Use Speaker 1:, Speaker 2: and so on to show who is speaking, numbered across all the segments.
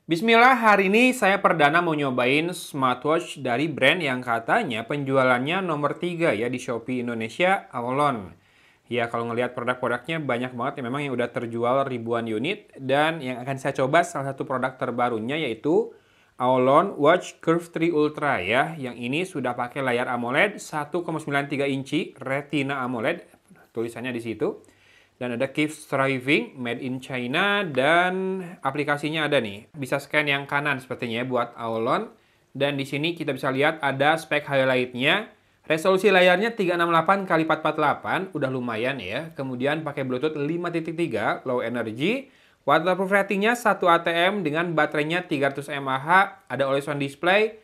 Speaker 1: Bismillah, hari ini saya perdana mau nyobain smartwatch dari brand yang katanya penjualannya nomor 3 ya di Shopee Indonesia, Aolon. Ya, kalau ngelihat produk-produknya banyak banget yang memang yang udah terjual ribuan unit. Dan yang akan saya coba salah satu produk terbarunya yaitu Aolon Watch Curve 3 Ultra ya. Yang ini sudah pakai layar AMOLED 1,93 inci Retina AMOLED, tulisannya di situ. Dan ada Keep Striving, Made in China, dan aplikasinya ada nih. Bisa scan yang kanan sepertinya ya buat Aolon. Dan di sini kita bisa lihat ada spek highlight-nya. Resolusi layarnya 368 x 448, udah lumayan ya. Kemudian pakai Bluetooth 5.3, low energy. Waterproof ratingnya 1 ATM dengan baterainya 300 mAh. Ada always on display,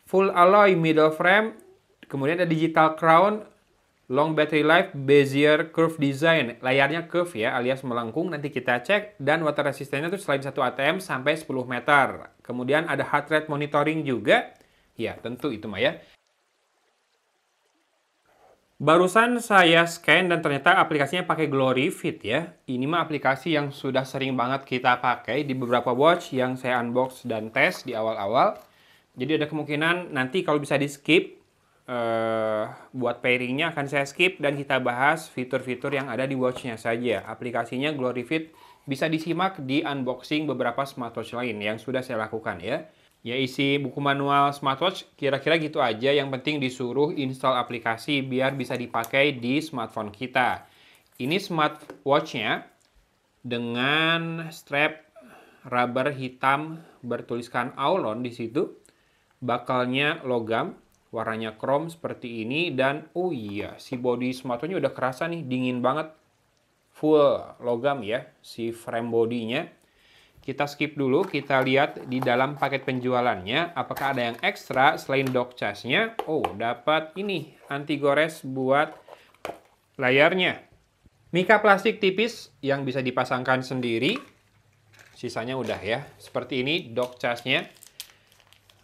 Speaker 1: full alloy middle frame. Kemudian ada digital crown, long battery life, Bezier curve design. Layarnya curve ya, alias melengkung. Nanti kita cek. Dan water resistance-nya tuh selain 1 ATM sampai 10 meter. Kemudian ada heart rate monitoring juga. Ya, tentu itu mah ya. Barusan saya scan dan ternyata aplikasinya pakai Glorifit ya. Ini mah aplikasi yang sudah sering banget kita pakai di beberapa watch yang saya unbox dan tes di awal-awal. Jadi ada kemungkinan nanti kalau bisa di skip, buat pairingnya akan saya skip dan kita bahas fitur-fitur yang ada di watchnya saja. Aplikasinya Glorifit bisa disimak di unboxing beberapa smartwatch lain yang sudah saya lakukan ya. Ya, isi buku manual smartwatch kira-kira gitu aja. Yang penting disuruh install aplikasi biar bisa dipakai di smartphone kita. Ini smartwatch-nya dengan strap rubber hitam bertuliskan Aolon di situ. Bakalnya logam, warnanya chrome seperti ini. Dan oh iya, si body smartwatch-nya udah kerasa nih, dingin banget. Full logam ya, si frame bodinya. Kita skip dulu, kita lihat di dalam paket penjualannya, apakah ada yang ekstra selain dock charge-nya. Oh, dapat ini, anti gores buat layarnya. Mika plastik tipis yang bisa dipasangkan sendiri. Sisanya udah ya. Seperti ini dock charge-nya.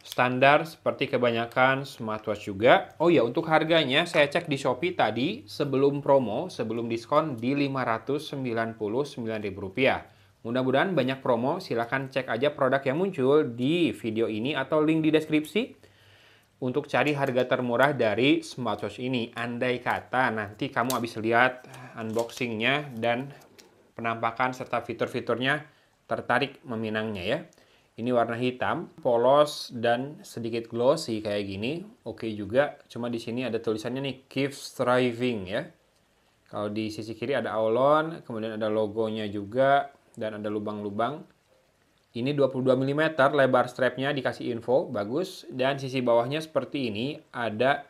Speaker 1: Standar seperti kebanyakan smartwatch juga. Oh ya, untuk harganya saya cek di Shopee tadi sebelum promo, sebelum diskon di Rp599.000. Mudah-mudahan banyak promo, silahkan cek aja produk yang muncul di video ini atau link di deskripsi untuk cari harga termurah dari smartwatch ini. Andai kata nanti kamu habis lihat unboxingnya dan penampakan serta fitur-fiturnya tertarik meminangnya ya. Ini warna hitam, polos dan sedikit glossy kayak gini. Oke juga, cuma di sini ada tulisannya nih Keep Striving ya. Kalau di sisi kiri ada Aolon, kemudian ada logonya juga dan ada lubang-lubang. Ini 22 mm lebar strapnya, dikasih info, bagus. Dan sisi bawahnya seperti ini, ada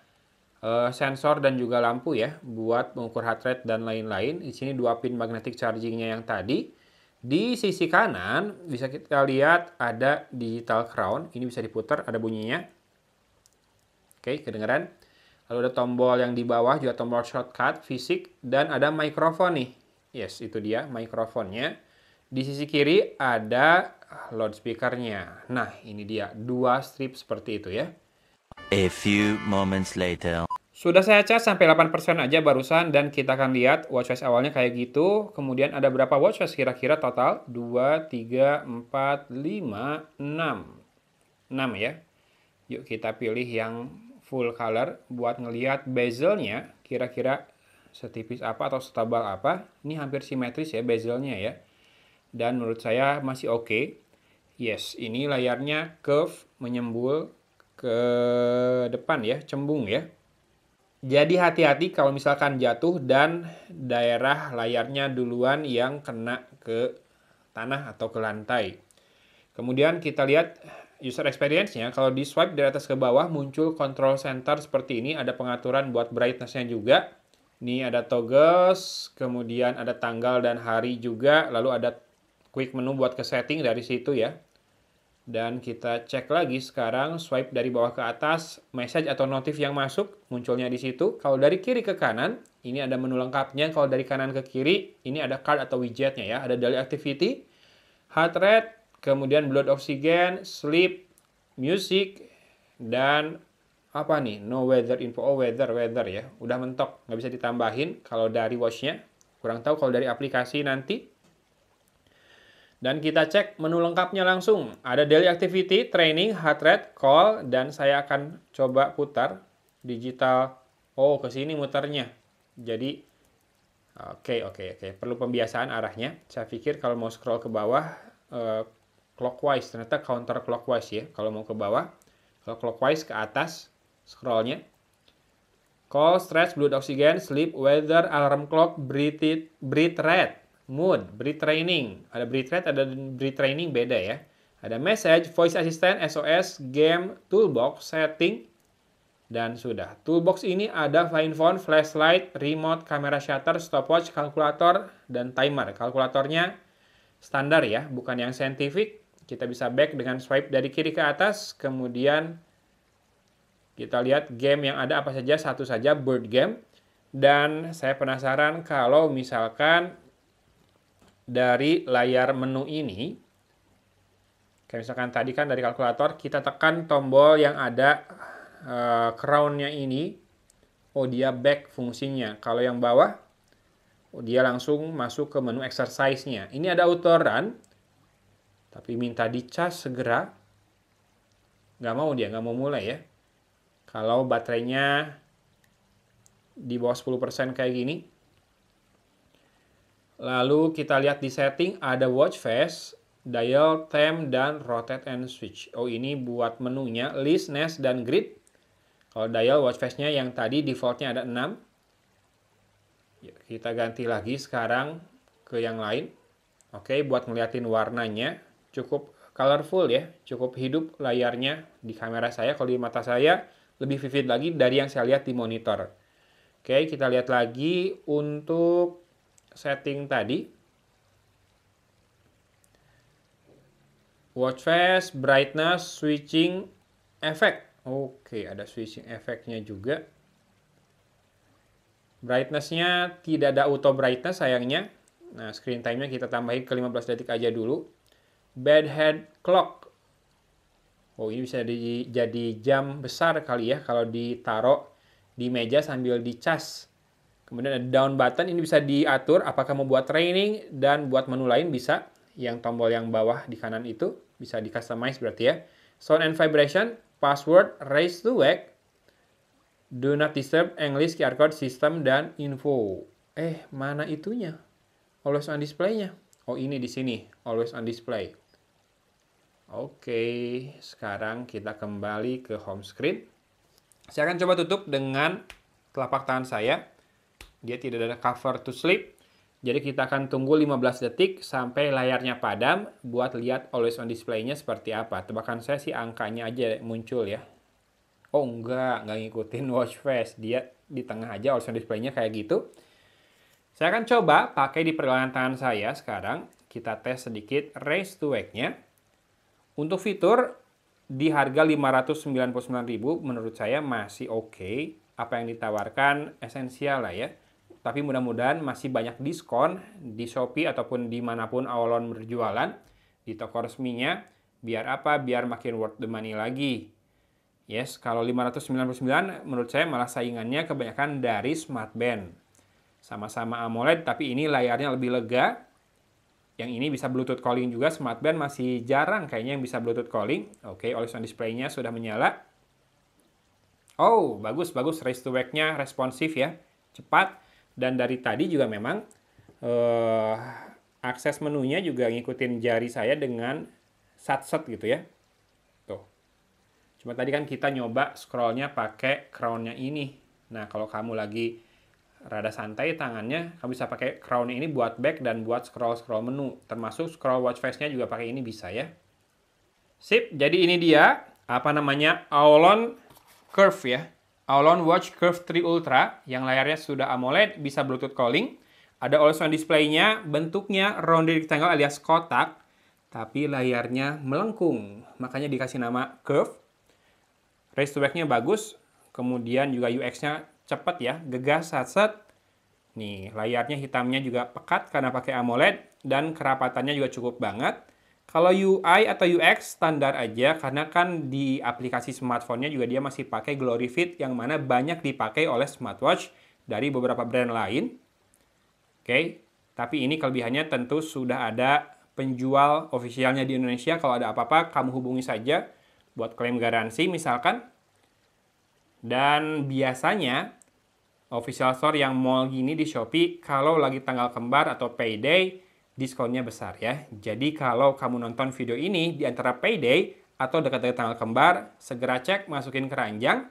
Speaker 1: sensor dan juga lampu ya, buat mengukur heart rate dan lain-lain. Di sini 2 pin magnetic chargingnya yang tadi. Di sisi kanan, bisa kita lihat ada digital crown. Ini bisa diputar, ada bunyinya. Oke, kedengeran. Lalu ada tombol yang di bawah, juga tombol shortcut, fisik. Dan ada mikrofon nih. Yes, itu dia mikrofonnya. Di sisi kiri ada loudspeakernya. Nah, ini dia. 2 strip seperti itu ya.
Speaker 2: A few moments later.
Speaker 1: Sudah saya cas sampai 8% aja barusan. Dan kita akan lihat watchface awalnya kayak gitu. Kemudian ada berapa watchface kira-kira total? 2, 3, 4, 5, 6. 6 ya. Yuk kita pilih yang full color. Buat ngelihat bezelnya kira-kira setipis apa atau setebal apa. Ini hampir simetris ya bezelnya ya. Dan menurut saya masih oke. Yes, ini layarnya curve menyembul ke depan ya, cembung ya. Jadi hati-hati kalau misalkan jatuh dan daerah layarnya duluan yang kena ke tanah atau ke lantai. Kemudian kita lihat user experience-nya. Kalau di swipe dari atas ke bawah muncul control center seperti ini. Ada pengaturan buat brightness-nya juga. Ini ada toggles, kemudian ada tanggal dan hari juga. Lalu ada quick menu buat ke setting dari situ ya. Dan kita cek lagi sekarang, swipe dari bawah ke atas, message atau notif yang masuk munculnya di situ. Kalau dari kiri ke kanan, ini ada menu lengkapnya. Kalau dari kanan ke kiri, ini ada card atau widgetnya ya. Ada daily activity, heart rate, kemudian blood oxygen, sleep, music, dan apa nih? No weather info. Oh, weather ya. Udah mentok, nggak bisa ditambahin kalau dari watchnya. Kurang tahu kalau dari aplikasi nanti. Dan kita cek menu lengkapnya langsung. Ada daily activity, training, heart rate, call, dan saya akan coba putar digital. Oh, ke sini muternya. Jadi, oke. Perlu pembiasaan arahnya. Saya pikir kalau mau scroll ke bawah, clockwise. Ternyata counter clockwise ya. Kalau mau ke bawah, kalau clockwise ke atas scrollnya. Call, stretch, blood oxygen, sleep, weather, alarm clock, breathe rate, mood, breathe training. Ada breathe rate, ada breathe training, beda ya. Ada message, voice assistant, SOS, game, toolbox, setting, dan sudah. Toolbox ini ada flying phone, flashlight, remote, kamera shutter, stopwatch, kalkulator, dan timer. Kalkulatornya standar ya, bukan yang scientific. Kita bisa back dengan swipe dari kiri ke atas, kemudian kita lihat game yang ada apa saja, satu saja, bird game. Dan saya penasaran kalau misalkan dari layar menu ini, kayak misalkan tadi kan dari kalkulator, kita tekan tombol yang ada crown-nya ini, oh dia back fungsinya. Kalau yang bawah, oh dia langsung masuk ke menu exercise-nya. Ini ada auto run, tapi minta dicas segera. Nggak mau dia, nggak mau mulai ya. Kalau baterainya di bawah 10% kayak gini. Lalu kita lihat di setting ada watch face, dial, time, dan rotate and switch. Oh ini buat menunya, list, nest, dan grid. Kalau dial watch face-nya yang tadi defaultnya ada 6. Kita ganti lagi sekarang ke yang lain. Oke, buat ngeliatin warnanya cukup colorful ya, cukup hidup layarnya di kamera saya. Kalau di mata saya lebih vivid lagi dari yang saya lihat di monitor. Oke, kita lihat lagi untuk setting tadi. Watch face, brightness, switching, effect. Oke, ada switching effect-nya juga. Brightness-nya tidak ada auto brightness sayangnya. Nah, screen time-nya kita tambahin ke 15 detik aja dulu. Bed head clock. Oh, ini bisa jadi jam besar kali ya kalau ditaruh di meja sambil dicas. Kemudian ada down button, ini bisa diatur apakah mau buat training dan buat menu lain bisa. Yang tombol yang bawah di kanan itu bisa di customize berarti ya. Sound and vibration, password, raise to wake, do not disturb, English, QR code, system, dan info. Mana itunya? Always on display-nya. Oh, ini di sini, always on display. Oke, sekarang kita kembali ke home screen. Saya akan coba tutup dengan telapak tangan saya. Dia tidak ada cover to sleep. Jadi kita akan tunggu 15 detik sampai layarnya padam buat lihat always on display-nya seperti apa. Tebakan saya sih angkanya aja muncul ya. Oh enggak ngikutin watch face. Dia di tengah aja always on display-nya kayak gitu. Saya akan coba pakai di pergelangan tangan saya sekarang. Kita tes sedikit raise to wake-nya. Untuk fitur di harga 599.000 menurut saya masih oke. Apa yang ditawarkan esensial lah ya. Tapi mudah-mudahan masih banyak diskon di Shopee ataupun dimanapun Aolon berjualan. Di toko resminya. Biar apa? Biar makin worth the money lagi. Yes, kalau 599 menurut saya malah saingannya kebanyakan dari Smartband. Sama-sama AMOLED tapi ini layarnya lebih lega. Yang ini bisa Bluetooth calling juga. Smartband masih jarang kayaknya yang bisa Bluetooth calling. Oke, always on display-nya sudah menyala. Oh, bagus. Raise to wake-nya responsif ya. Cepat. Dan dari tadi juga memang akses menunya juga ngikutin jari saya dengan sat-set gitu ya. Tuh. Cuma tadi kan kita nyoba scroll-nya pakai crown-nya ini. Nah, kalau kamu lagi rada santai tangannya, kamu bisa pakai crown ini buat back dan buat scroll menu. Termasuk scroll watch face-nya juga pakai ini bisa ya. Sip, jadi ini dia Aolon Curve ya. Aolon Watch Curve 3 Ultra yang layarnya sudah AMOLED, bisa Bluetooth calling. Ada always on display-nya, bentuknya rounded rectangle alias kotak, tapi layarnya melengkung. Makanya dikasih nama Curve. Raise to wake-nya bagus, kemudian juga UX-nya cepat ya, gegas, sat-set. Nih, layarnya hitamnya juga pekat karena pakai AMOLED dan kerapatannya juga cukup banget. Kalau UI atau UX standar aja karena kan di aplikasi smartphone-nya juga dia masih pakai Glory Fit yang mana banyak dipakai oleh smartwatch dari beberapa brand lain. Oke, tapi ini kelebihannya tentu sudah ada penjual officialnya di Indonesia. Kalau ada apa-apa, kamu hubungi saja buat klaim garansi misalkan. Dan biasanya official store yang mall gini di Shopee, kalau lagi tanggal kembar atau payday, diskonnya besar ya. Jadi kalau kamu nonton video ini di antara payday atau dekat-dekat tanggal kembar, segera cek, masukin keranjang,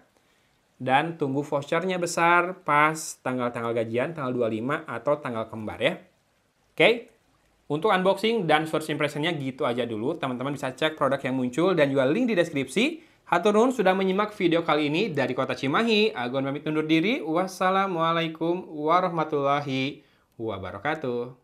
Speaker 1: dan tunggu vouchernya besar pas tanggal-tanggal gajian, tanggal 25 atau tanggal kembar ya. Oke, untuk unboxing dan first impressionnya gitu aja dulu. Teman-teman bisa cek produk yang muncul dan juga link di deskripsi. Hatur nuhun sudah menyimak video kali ini dari Kota Cimahi. Agon pamit undur diri. Wassalamualaikum warahmatullahi wabarakatuh.